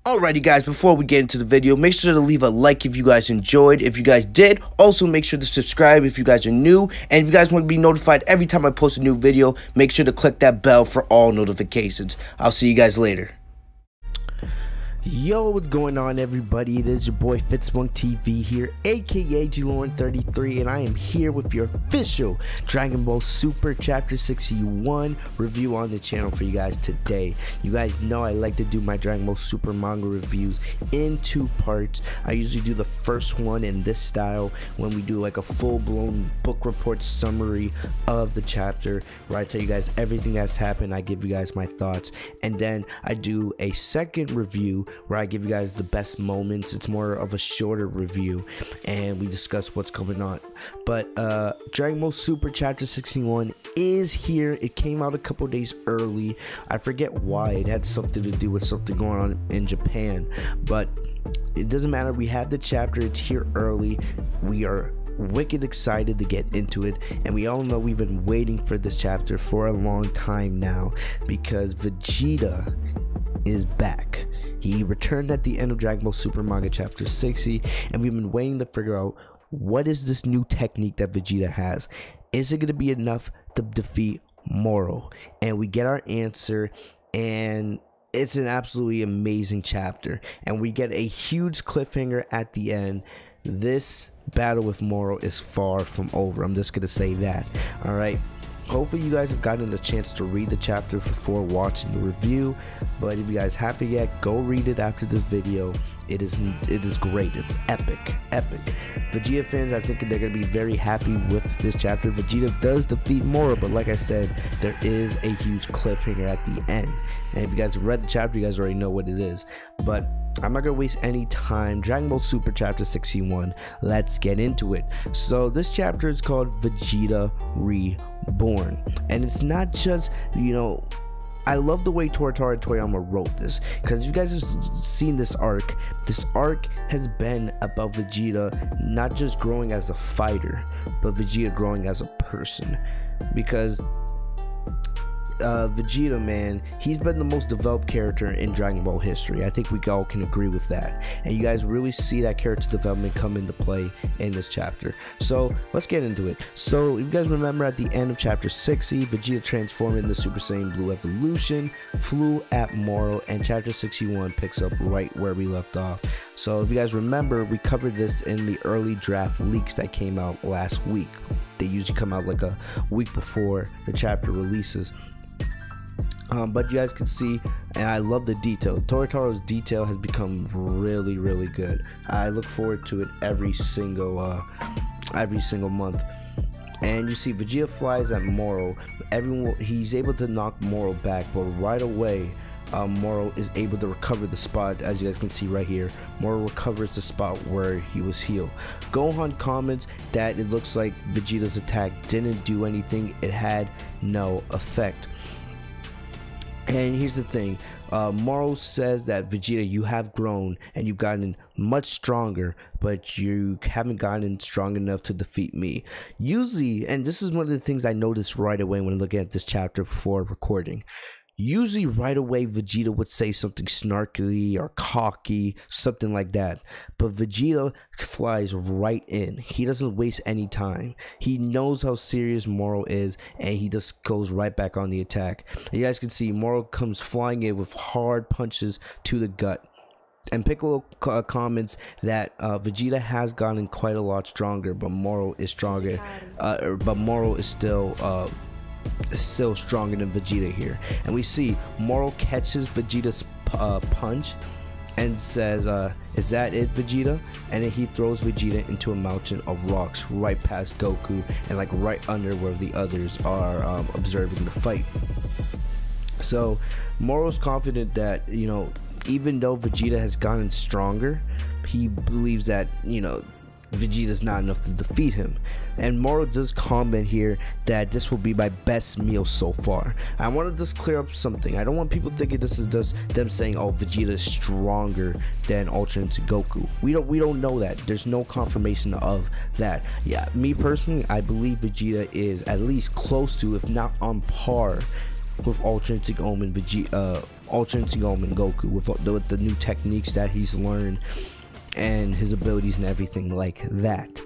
Alrighty guys, before we get into the video, make sure to leave a like if you guys enjoyed. If you guys did, also make sure to subscribe if you guys are new. And if you guys want to be notified every time I post a new video, make sure to click that bell for all notifications. I'll see you guys later. Yo, what's going on everybody? It is your boy Fitzmonk TV here, aka GLauren33, and I am here with your official Dragon Ball Super Chapter 61 review on the channel for you guys today. You guys know I like to do my Dragon Ball Super manga reviews in two parts. I usually do the first one in this style when we do like a full-blown book report summary of the chapter where I tell you guys everything that's happened. I give you guys my thoughts, and then I do a second review where I give you guys the best moments. It's more of a shorter review and we discuss what's going on. But Dragon Ball Super Chapter 61 is here. It came out a couple days early. I forget why. It had something to do with something going on in Japan, but it doesn't matter. We have the chapter. It's here early. We are wicked excited to get into it, and we all know we've been waiting for this chapter for a long time now because Vegeta is back. He returned at the end of Dragon Ball Super Manga Chapter 60, and we've been waiting to figure out what is this new technique that Vegeta has. Is it going to be enough to defeat Moro? And we get our answer, and it's an absolutely amazing chapter, and we get a huge cliffhanger at the end. This battle with Moro is far from over. I'm just going to say that. Alright, hopefully you guys have gotten the chance to read the chapter before watching the review, but if you guys haven't yet, go read it after this video. It is great. It's epic. Vegeta fans, I think they're gonna be very happy with this chapter. Vegeta does defeat Moro, but like I said, there is a huge cliffhanger at the end, and if you guys have read the chapter, you guys already know what it is. But I'm not gonna waste any time. Dragon Ball Super Chapter 61, let's get into it. So this chapter is called Vegeta Reborn, and it's not just, you know, I love the way Toritaro Toriyama wrote this, because if you guys have seen this arc has been about Vegeta not just growing as a fighter, but Vegeta growing as a person. Because Vegeta, man, he's been the most developed character in Dragon Ball history. I think we all can agree with that, and you guys really see that character development come into play in this chapter. So let's get into it. So if you guys remember, at the end of chapter 60, Vegeta transformed into Super Saiyan Blue Evolution, flew at Moro, and chapter 61 picks up right where we left off. So if you guys remember, we covered this in the early draft leaks that came out last week. They usually come out like a week before the chapter releases. But you guys can see, and I love the detail. Toritaro's detail has become really good. I look forward to it every single month. And you see Vegeta flies at Moro. He's able to knock Moro back, but right away Moro is able to recover the spot. As you guys can see right here, Moro recovers the spot where he was healed. Gohan comments that it looks like Vegeta's attack didn't do anything. It had no effect. And here's the thing, Moro says that Vegeta, you have grown and you've gotten much stronger, but you haven't gotten strong enough to defeat me. Usually, and this is one of the things I noticed right away when looking at this chapter before recording, usually right away Vegeta would say something snarky or cocky, something like that, but Vegeta flies right in. He doesn't waste any time. He knows how serious Moro is, and he just goes right back on the attack. And you guys can see Moro comes flying in with hard punches to the gut. And Piccolo comments that Vegeta has gotten quite a lot stronger, but Moro is stronger. But Moro is still stronger than Vegeta here. And we see Moro catches Vegeta's punch and says, is that it, Vegeta? And then he throws Vegeta into a mountain of rocks right past Goku and like right under where the others are observing the fight. So Moro's confident that, you know, even though Vegeta has gotten stronger, he believes that, you know, Vegeta's not enough to defeat him. And Moro does comment here that this will be my best meal so far. I want to just clear up something. I don't want people thinking this is just them saying, oh, Vegeta is stronger than Ultra Instinct Goku. We don't know that. There's no confirmation of that. Yeah, me personally, I believe Vegeta is at least close to, if not on par, with Ultra Instinct Omen Ultra Instinct Omen Goku with the new techniques that he's learned and his abilities and everything like that.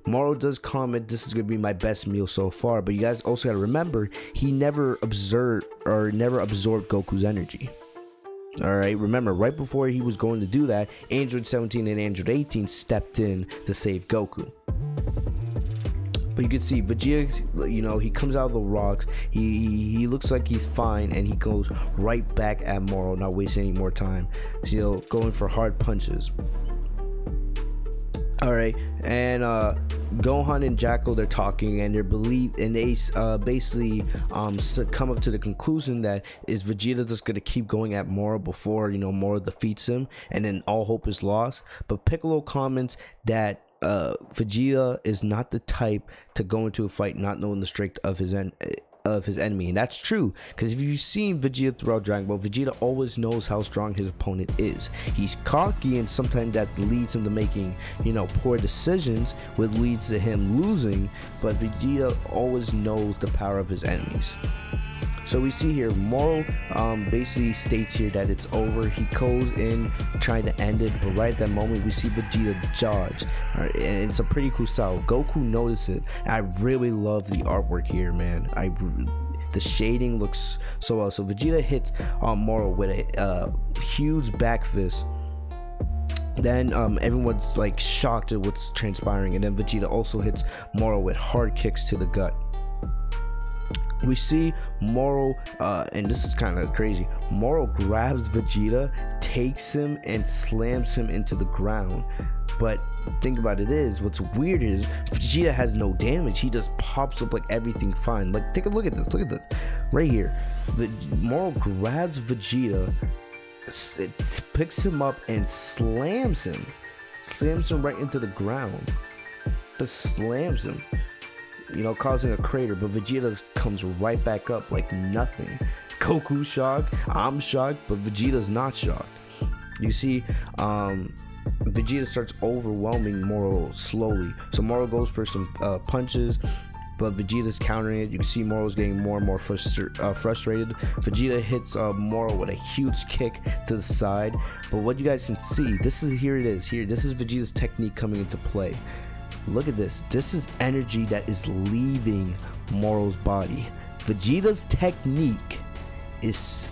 Moro does comment, this is going to be my best meal so far, but you guys also got to remember, he never absorbed Goku's energy. Alright, remember, right before he was going to do that, Android 17 and Android 18 stepped in to save Goku. But you can see Vegeta, you know, he comes out of the rocks, he looks like he's fine, and he goes right back at Moro, not wasting any more time. So, you know, going for hard punches. Alright, and Gohan and Jackal, they're talking, and they basically come up to the conclusion that is Vegeta just gonna keep going at Moro before, you know, Moro defeats him, and then all hope is lost. But Piccolo comments that Vegeta is not the type to go into a fight not knowing the strength of his enemy, and that's true, because if you've seen Vegeta throughout Dragon Ball, Vegeta always knows how strong his opponent is. He's cocky, and sometimes that leads him to making, you know, poor decisions, which leads to him losing, but Vegeta always knows the power of his enemies. So we see here Moro basically states here that it's over. He goes in trying to end it, but right at that moment we see Vegeta dodge. Right, and it's a pretty cool style. Goku noticed it. I really love the artwork here, man. The shading looks so well. So Vegeta hits Moro with a huge back fist. Then everyone's like shocked at what's transpiring, and then Vegeta also hits Moro with hard kicks to the gut. We see Moro, and this is kind of crazy, Moro grabs Vegeta, takes him, and slams him into the ground. But think about it is, what's weird is Vegeta has no damage. He just pops up like everything fine. Like, take a look at this. Look at this right here. Moro grabs Vegeta, picks him up, and slams him right into the ground. Just slams him, you know, causing a crater. But Vegeta comes right back up like nothing. Goku's shocked, I'm shocked, but Vegeta's not shocked. You see, Vegeta starts overwhelming Moro slowly. So Moro goes for some punches, but Vegeta's countering it. You can see Moro's getting more and more frustrated. Vegeta hits Moro with a huge kick to the side. But what you guys can see, this is Vegeta's technique coming into play. Look at this. This is energy that is leaving Moro's body. Vegeta's technique is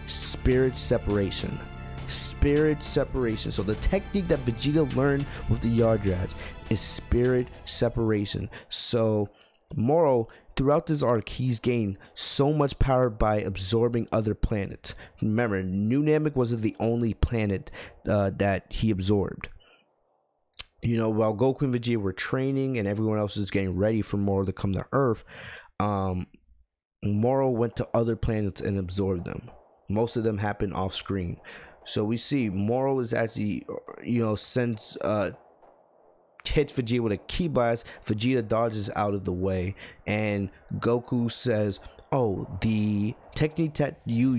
spirit separation. Spirit separation. So the technique that Vegeta learned with the Yardrats is spirit separation. So Moro, throughout this arc, he's gained so much power by absorbing other planets. Remember, New Namek wasn't the only planet that he absorbed. You know, while Goku and Vegeta were training and everyone else is getting ready for Moro to come to Earth, Moro went to other planets and absorbed them. Most of them happened off screen. So we see Moro is actually, you know, hits Vegeta with a ki blast. Vegeta dodges out of the way, and Goku says, "Oh, the technique that you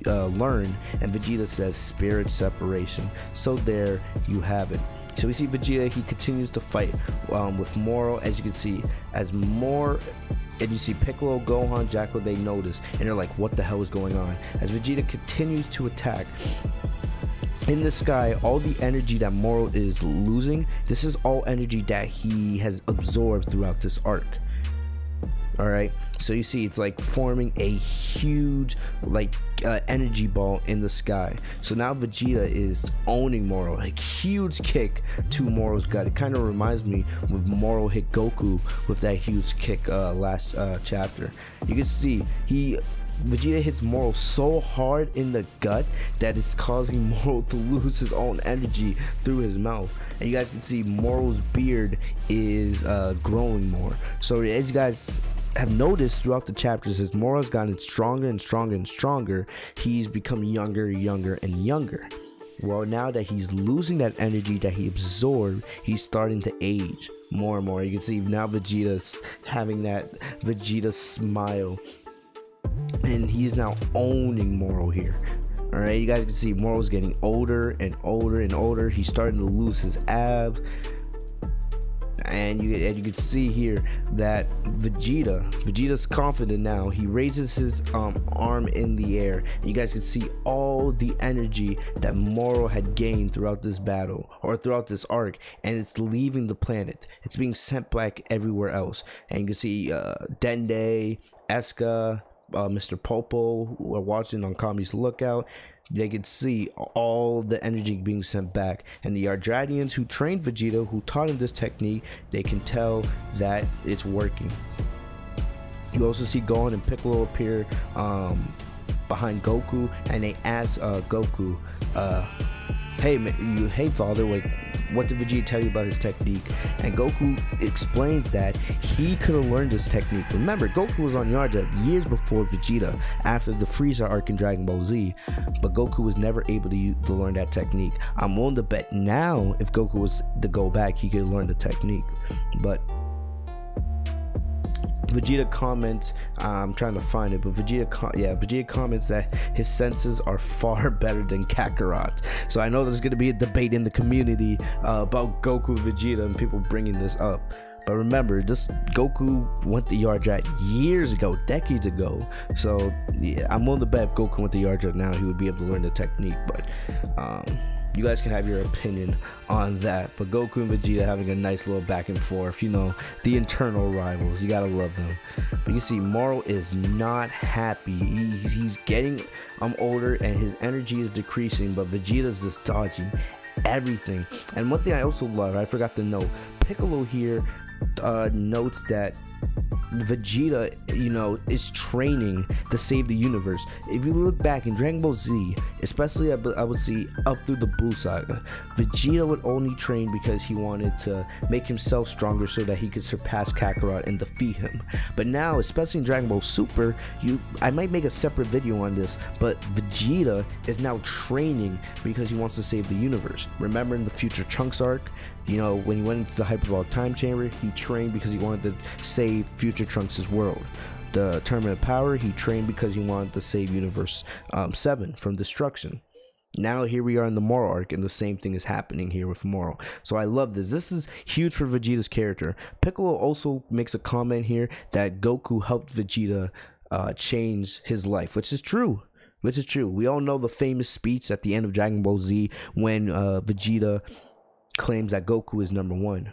learned," and Vegeta says, "Spirit separation." So there you have it. So we see Vegeta, he continues to fight with Moro, as you can see, and you see Piccolo, Gohan, Jackal, they notice, and they're like, what the hell is going on? As Vegeta continues to attack, in the sky, all the energy that Moro is losing, this is all energy that he has absorbed throughout this arc. Alright, so you see it's like forming a huge energy ball in the sky. So now Vegeta is owning Moro, like huge kick to Moro's gut. It kind of reminds me when Moro hit Goku with that huge kick last chapter. You can see Vegeta hits Moro so hard in the gut that it's causing Moro to lose his own energy through his mouth. And you guys can see Moro's beard is growing more. So as you guys have noticed throughout the chapters, as Moro's gotten stronger and stronger and stronger, he's become younger, younger, and younger. Well, now that he's losing that energy that he absorbed, he's starting to age more and more. You can see now Vegeta's having that Vegeta smile, and he's now owning Moro here. Alright, you guys can see Moro's getting older and older and older. He's starting to lose his abs. And you can see here that Vegeta's confident now. He raises his arm in the air, and you guys can see all the energy that Moro had gained throughout this battle, or throughout this arc, and it's leaving the planet. It's being sent back everywhere else. And you can see Dende, Eska, Mr. Popo, who are watching on Kami's Lookout. They could see all the energy being sent back, and the Yardratians who trained Vegeta, who taught him this technique, they can tell that it's working. You also see Gohan and Piccolo appear behind Goku, and they ask Goku, hey father, like, what did Vegeta tell you about his technique? And Goku explains that he could have learned this technique. Remember, Goku was on Yardrat years before Vegeta, after the Frieza arc in Dragon Ball Z, but Goku was never able to learn that technique. I'm willing to bet now, if Goku was to go back, he could learn the technique. But Vegeta comments, I'm trying to find it, but Vegeta comments that his senses are far better than Kakarot. So I know there's going to be a debate in the community about Goku Vegeta and people bringing this up. But remember, this Goku went to Yardrat years ago, decades ago. So yeah, I'm willing to bet if Goku went to Yardrat now, he would be able to learn the technique. But you guys can have your opinion on that. But Goku and Vegeta having a nice little back and forth, you know, the internal rivals, you gotta love them. But you see, Moro is not happy. He's getting older and his energy is decreasing, but Vegeta's just dodging everything. And one thing I also love, I forgot to note, Piccolo here notes that Vegeta, you know, is training to save the universe. If you look back in Dragon Ball Z, especially I would see up through the Buu Saga, Vegeta would only train because he wanted to make himself stronger so that he could surpass Kakarot and defeat him. But now, especially in Dragon Ball Super, I might make a separate video on this, but Vegeta is now training because he wants to save the universe. Remember in the Future Trunks arc, you know, when he went into the Hyperbolic Time Chamber, he trained because he wanted to save Future Trunks' world. The Tournament of Power, he trained because he wanted to save Universe 7 from destruction. Now here we are in the Moro arc, and the same thing is happening here with Moro. So I love this. This is huge for Vegeta's character. Piccolo also makes a comment here that Goku helped Vegeta change his life, which is true. We all know the famous speech at the end of Dragon Ball Z when Vegeta claims that Goku is number one.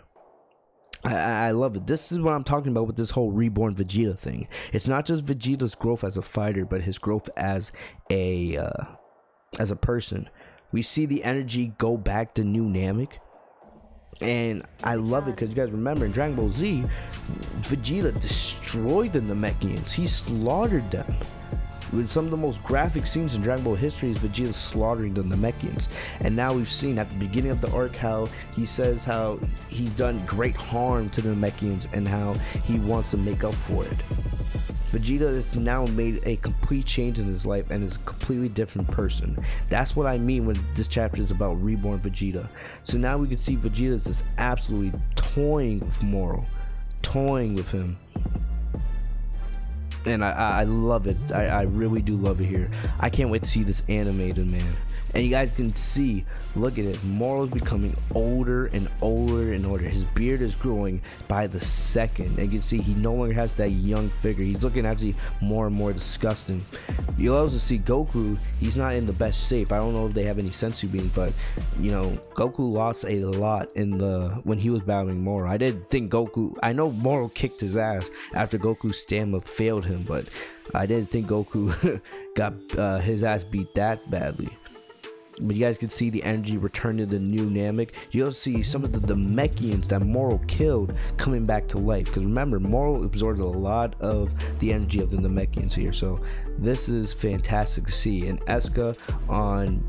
I love it. This is what I'm talking about with this whole reborn Vegeta thing. It's not just Vegeta's growth as a fighter, but his growth as a person. We see the energy go back to New Namek, and I love it because you guys remember in Dragon Ball Z, Vegeta destroyed the Namekians. He slaughtered them. With some of the most graphic scenes in Dragon Ball history is Vegeta slaughtering the Namekians. And now we've seen at the beginning of the arc how he says how he's done great harm to the Namekians and how he wants to make up for it. Vegeta has now made a complete change in his life and is a completely different person. That's what I mean when this chapter is about reborn Vegeta. So now we can see Vegeta is just absolutely toying with Moro, toying with him. And I love it. I really do love it here. I can't wait to see this animated, man. And you guys can see, look at it, Moro's becoming older and older and older. His beard is growing by the second. And you can see he no longer has that young figure. He's looking actually more and more disgusting. You'll also see Goku, he's not in the best shape. I don't know if they have any sensu beans, but you know, Goku lost a lot in when he was battling Moro. I didn't think Goku, I know Moro kicked his ass after Goku's stamina failed him, but I didn't think Goku got his ass beat that badly. But you guys can see the energy returning to New Namek. You'll see some of the Namekians that Moro killed coming back to life. Because remember, Moro absorbed a lot of the energy of the Namekians here. So this is fantastic to see. And Eska on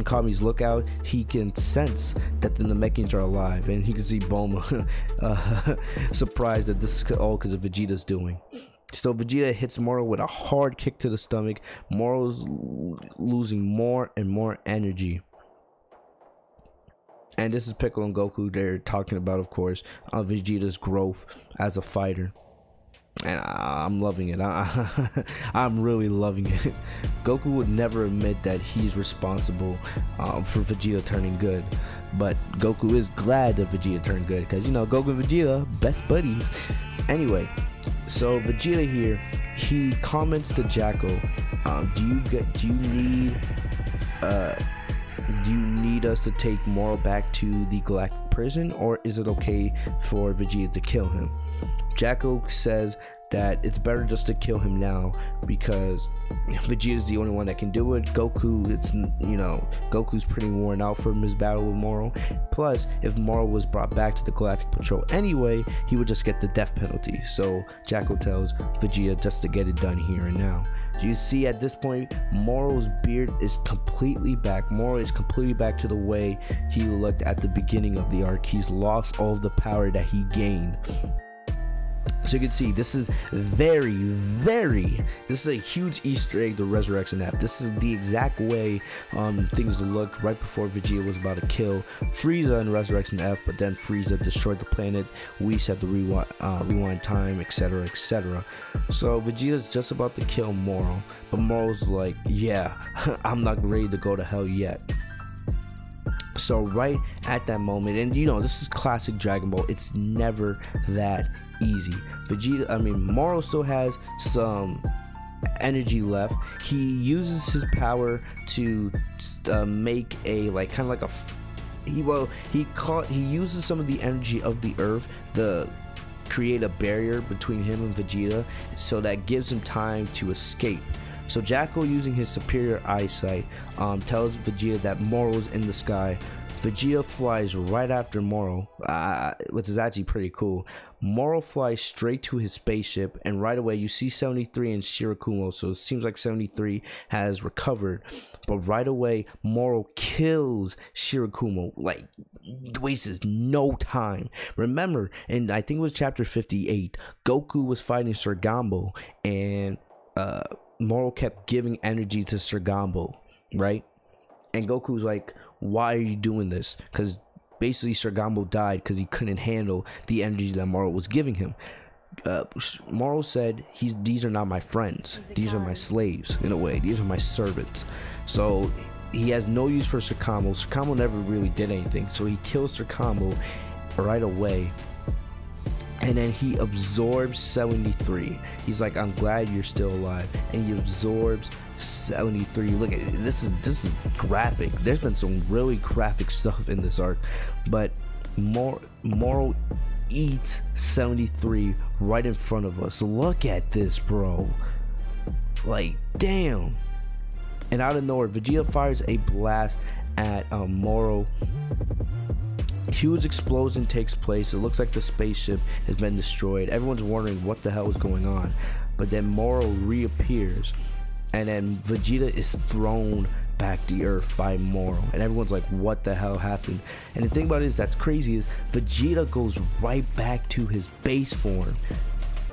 Kami's Lookout, he can sense that the Namekians are alive. And he can see Bulma surprised that this is all because of Vegeta's doing. So Vegeta hits Moro with a hard kick to the stomach. Moro's losing more and more energy. And this is Piccolo and Goku. They're talking about, of course, Vegeta's growth as a fighter. and I'm loving it. I'm really loving it. Goku would never admit that he's responsible for Vegeta turning good, but Goku is glad that Vegeta turned good, because, you know, Goku and Vegeta, best buddies. Anyway, so Vegeta here, he comments to Jacko, do you need us to take Moro back to the Galactic Prison, or is it okay for Vegeta to kill him? Jacko says that it's better just to kill him now, because Vegeta's the only one that can do it. Goku, Goku's pretty worn out from his battle with Moro. Plus, if Moro was brought back to the Galactic Patrol anyway, he would just get the death penalty. So Jacko tells Vegeta just to get it done here and now. So you see, at this point, Moro's beard is completely back. Moro is completely back to the way he looked at the beginning of the arc. He's lost all of the power that he gained. So you can see, this is this is a huge Easter egg to Resurrection F. This is the exact way things looked right before Vegeta was about to kill Frieza in Resurrection F, but then Frieza destroyed the planet. We had to rewind time, etc, etc. So Vegeta's just about to kill Moro, but Moro's like, yeah, I'm not ready to go to hell yet. So right at that moment, and you know, this is classic Dragon Ball, it's never that easy. Moro still has some energy left. He uses his power to make a he uses some of the energy of the earth to create a barrier between him and Vegeta, so that gives him time to escape. So Jacko, using his superior eyesight, tells Vegeta that Moro's in the sky. Vegeta flies right after Moro, which is actually pretty cool. Moro flies straight to his spaceship, and right away you see 73 and Shirakumo, so it seems like 73 has recovered. But right away, Moro kills Shirakumo, like, wastes no time. Remember, and I think it was chapter 58, Goku was fighting Sir Gambo, and Moro kept giving energy to Sir Gambo, right? And Goku's like, why are you doing this? Because basically Sir Gambo died because he couldn't handle the energy that Moro was giving him. Moro said, these are not my friends, these are my slaves. In a way, these are my servants. So he has no use for Sir Gambo. Sir Gambo never really did anything, so he kills Sir Gambo right away. And then he absorbs 73. He's like, I'm glad you're still alive. And he absorbs 73. Look at it. This is graphic. There's been some really graphic stuff in this arc. But Moro eats 73 right in front of us. Look at this, bro. Like, damn. And out of nowhere, Vegeta fires a blast at Moro. Huge explosion takes place. It looks like the spaceship has been destroyed. Everyone's wondering what the hell is going on, but then Moro reappears, and then Vegeta is thrown back to Earth by Moro, and everyone's like, what the hell happened? And the thing about it is, that's crazy, is Vegeta goes right back to his base form.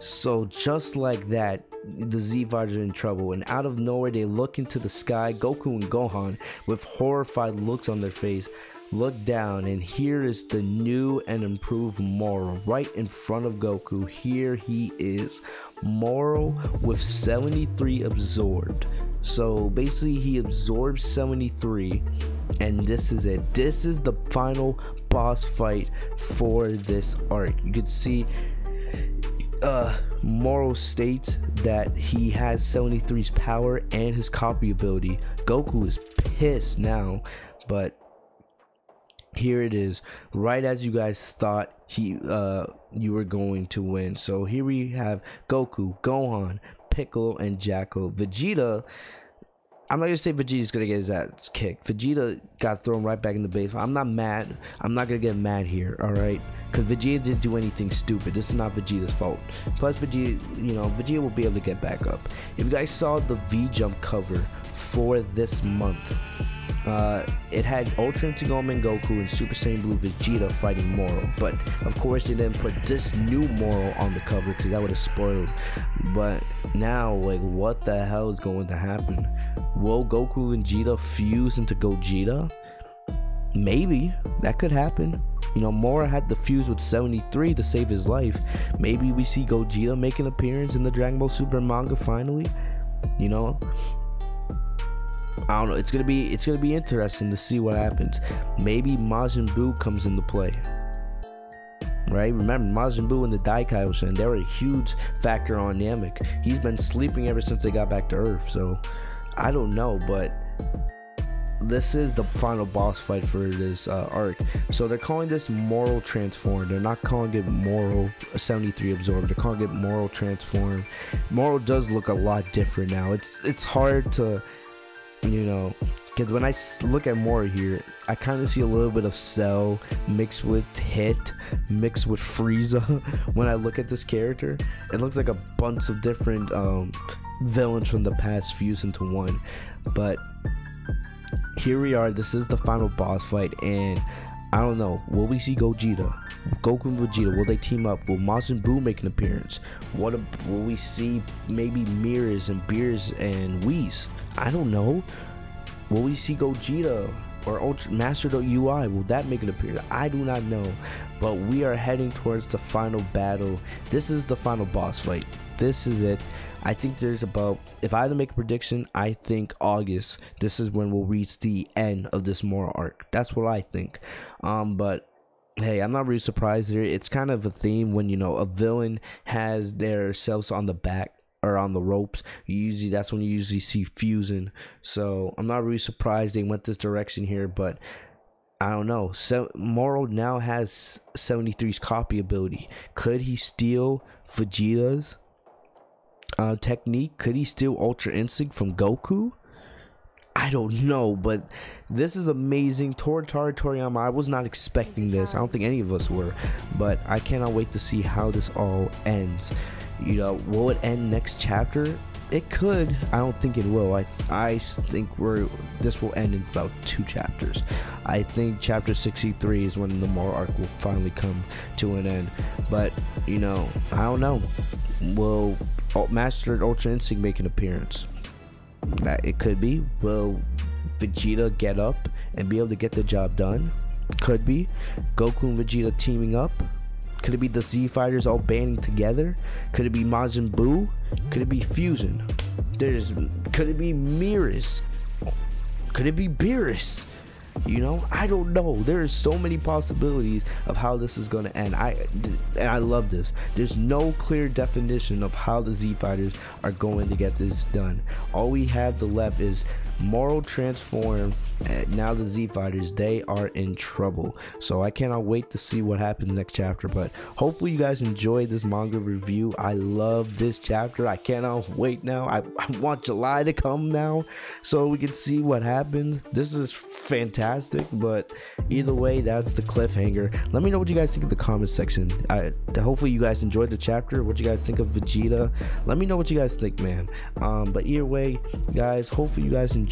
So just like that, the Z Fighters are in trouble, and out of nowhere they look into the sky. Goku and Gohan, with horrified looks on their face, look down, and here is the new and improved Moro right in front of Goku. Here he is, Moro with 73 absorbed. So basically he absorbs 73, and this is it. This is the final boss fight for this arc. You can see Moro states that he has 73's power and his copy ability. Goku is pissed now, but here it is, right as you guys thought you were going to win. So here we have Goku, Gohan, Piccolo, and Jacko. Vegeta, I'm not gonna say Vegeta's gonna get his ass kicked. Vegeta got thrown right back in the base. I'm not mad. I'm not gonna get mad here, alright? Because Vegeta didn't do anything stupid. This is not Vegeta's fault. Plus, Vegeta will be able to get back up. If you guys saw the V-Jump cover for this month, it had Ultra Instinct and Goku and Super Saiyan Blue Vegeta fighting Moro, but of course they didn't put this new Moro on the cover because that would have spoiled. But now, like, what the hell is going to happen? Will Goku and Vegeta fuse into Gogeta? Maybe that could happen. You know, Moro had to fuse with 73 to save his life. Maybe we see Gogeta make an appearance in the Dragon Ball Super manga finally. You know, I don't know. It's gonna be interesting to see what happens. Maybe Majin Buu comes into play. Right? Remember, Majin Buu and the Daikaiosen, they were a huge factor on Namek. He's been sleeping ever since they got back to Earth. So I don't know, but this is the final boss fight for this arc. So they're calling this Moro Transform. They're not calling it Moro 73 Absorb. They're calling it Moro Transform. Moro does look a lot different now. It's hard to, you know, because when I look at Moro here, I kind of see a little bit of Cell mixed with Hit, mixed with Frieza. When I look at this character, it looks like a bunch of different villains from the past fused into one. But here we are. This is the final boss fight, and I don't know. Will we see Gogeta, Goku and Vegeta? Will they team up? Will Majin Buu make an appearance? Will we see maybe Mirrors and Beers and Whis? I don't know. Will we see Gogeta or Ultra Master UI? Will that make an appearance? I do not know. But we are heading towards the final battle. This is the final boss fight. This is it. I think there's about, if I had to make a prediction, I think August, this is when we'll reach the end of this Moro arc. That's what I think. But hey, I'm not really surprised there. It's kind of a theme when, you know, a villain has their selves on the back or on the ropes. That's when you usually see fusing. So I'm not really surprised they went this direction here, but I don't know. So Moro now has 73's copy ability. Could he steal Vegeta's technique? Could he steal Ultra Instinct from Goku? I don't know, but this is amazing. Toriyama, I was not expecting this. I don't think any of us were, but I cannot wait to see how this all ends. You know, will it end next chapter? It could. I don't think it will. I think this will end in about 2 chapters. I think chapter 63 is when the Moro arc will finally come to an end. But, you know, I don't know. Will Master Ultra Instinct make an appearance? That it could be. Will Vegeta get up and be able to get the job done? Could be. Goku and Vegeta teaming up. Could it be the Z Fighters all banding together? Could it be Majin Buu? Could it be Fusion? Could it be Mirrors? Could it be Beerus? You know, I don't know. There's so many possibilities of how this is going to end. I love this. There's no clear definition of how the Z Fighters are going to get this done. All we have left is Moro Transform, and now the Z Fighters, they are in trouble. So I cannot wait to see what happens next chapter. But hopefully you guys enjoyed this manga review. I love this chapter. I cannot wait now. I want July to come now so we can see what happens. This is fantastic, but either way, that's the cliffhanger. Let me know what you guys think in the comment section. Hopefully you guys enjoyed the chapter. What you guys think of Vegeta? Let me know what you guys think, man. But either way, guys, hopefully you guys enjoyed.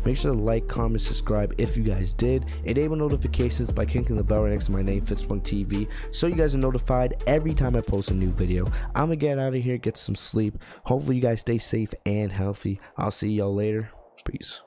Make sure to like, comment, subscribe if you guys did. Enable notifications by clicking the bell right next to my name, Fitspunk TV, so you guys are notified every time I post a new video. I'm gonna get out of here, get some sleep. Hopefully you guys stay safe and healthy. I'll see y'all later. Peace.